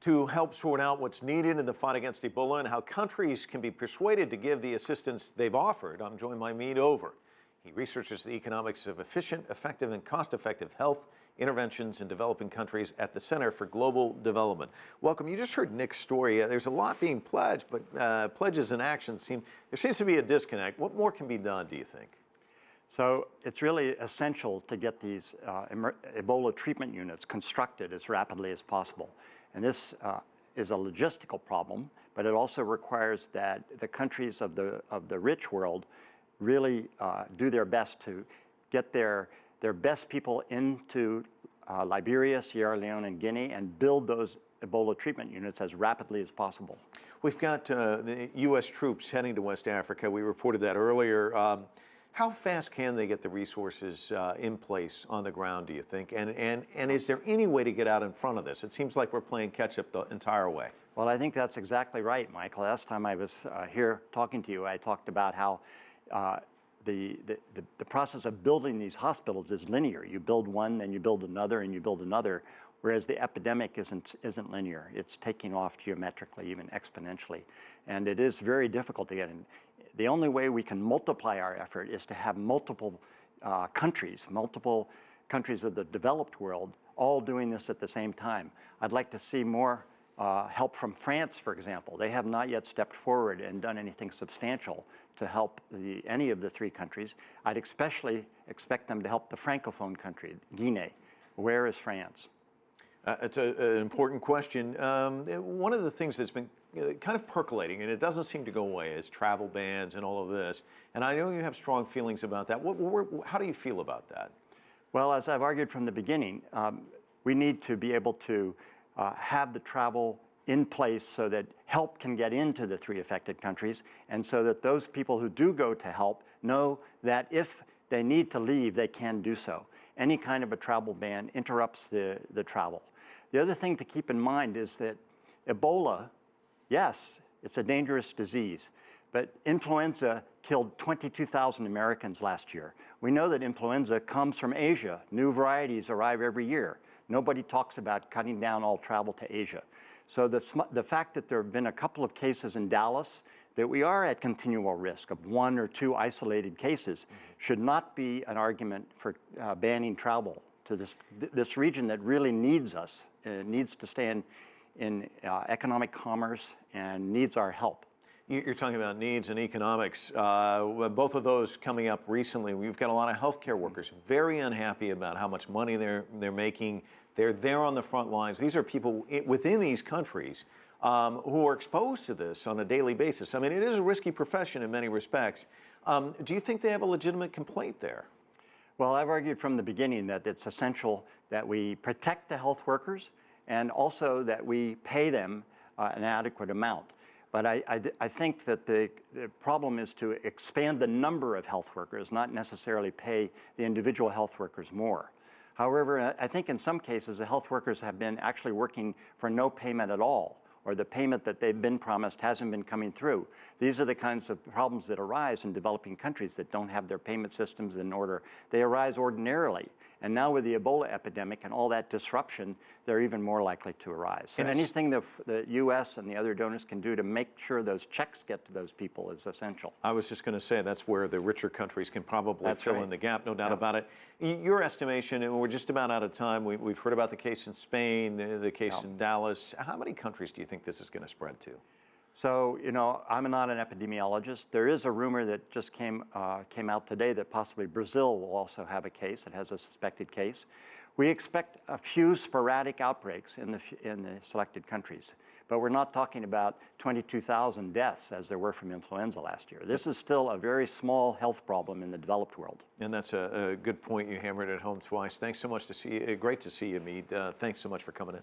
to help sort out what's needed in the fight against Ebola and how countries can be persuaded to give the assistance they've offered. I'm joined by Mead Over. He researches the economics of efficient, effective, and cost-effective health interventions in developing countries at the Center for Global Development. Welcome. You just heard Nick's story. There's a lot being pledged, but pledges and actions there seems to be a disconnect. What more can be done, do you think? So it's really essential to get these Ebola treatment units constructed as rapidly as possible. And this is a logistical problem, but it also requires that the countries of the rich world really do their best to get their best people into Liberia, Sierra Leone, and Guinea and build those Ebola treatment units as rapidly as possible. We've got the U.S. troops heading to West Africa. We reported that earlier. How fast can they get the resources in place on the ground, do you think? And is there any way to get out in front of this? It seems like we're playing catch-up the entire way. Well, I think that's exactly right, Michael. Last time I was here talking to you, I talked about how the process of building these hospitals is linear. You build one, then you build another, and you build another, whereas the epidemic isn't linear. It's taking off geometrically, even exponentially. And it is very difficult to get in. The only way we can multiply our effort is to have multiple countries of the developed world, all doing this at the same time. I'd like to see more help from France, for example. They have not yet stepped forward and done anything substantial to help any of the three countries. I'd especially expect them to help the Francophone country, Guinea. Where is France? It's an important question. One of the things that's been kind of percolating, and it doesn't seem to go away, is travel bans and all of this. And I know you have strong feelings about that. How do you feel about that? Well, as I've argued from the beginning, we need to be able to have the travel in place so that help can get into the three affected countries, and so that those people who do go to help know that if they need to leave, they can do so. Any kind of a travel ban interrupts the travel. The other thing to keep in mind is that Ebola, yes, it's a dangerous disease, but influenza killed 22,000 Americans last year. We know that influenza comes from Asia. New varieties arrive every year. Nobody talks about cutting down all travel to Asia. So the fact that there have been a couple of cases in Dallas, that we are at continual risk of one or two isolated cases, should not be an argument for banning travel to this region that really needs us. It needs to stay in economic commerce and needs our help. You're talking about needs and economics. Both of those coming up recently. We've got a lot of healthcare workers very unhappy about how much money they're making. They're there on the front lines. These are people within these countries who are exposed to this on a daily basis. I mean, it is a risky profession in many respects. Do you think they have a legitimate complaint there? Well, I've argued from the beginning that it's essential that we protect the health workers and also that we pay them an adequate amount. But I think that the problem is to expand the number of health workers, not necessarily pay the individual health workers more. However, I think in some cases the health workers have been actually working for no payment at all, or the payment that they've been promised hasn't been coming through. These are the kinds of problems that arise in developing countries that don't have their payment systems in order. They arise ordinarily. And now with the Ebola epidemic and all that disruption, they're even more likely to arise. So anything the U.S. and the other donors can do to make sure those checks get to those people is essential. I was just going to say that's where the richer countries can probably fill in the gap, no doubt about it. Your estimation, and we're just about out of time, we've heard about the case in Spain, the case in Dallas. How many countries do you think this is going to spread to? So, you know, I'm not an epidemiologist. There is a rumor that just came out today that possibly Brazil will also have a case. It has a suspected case. We expect a few sporadic outbreaks in the selected countries, but we're not talking about 22,000 deaths as there were from influenza last year. This is still a very small health problem in the developed world. And that's a good point. You hammered it home twice. Thanks so much to see you. Great to see you, Mead. Thanks so much for coming in.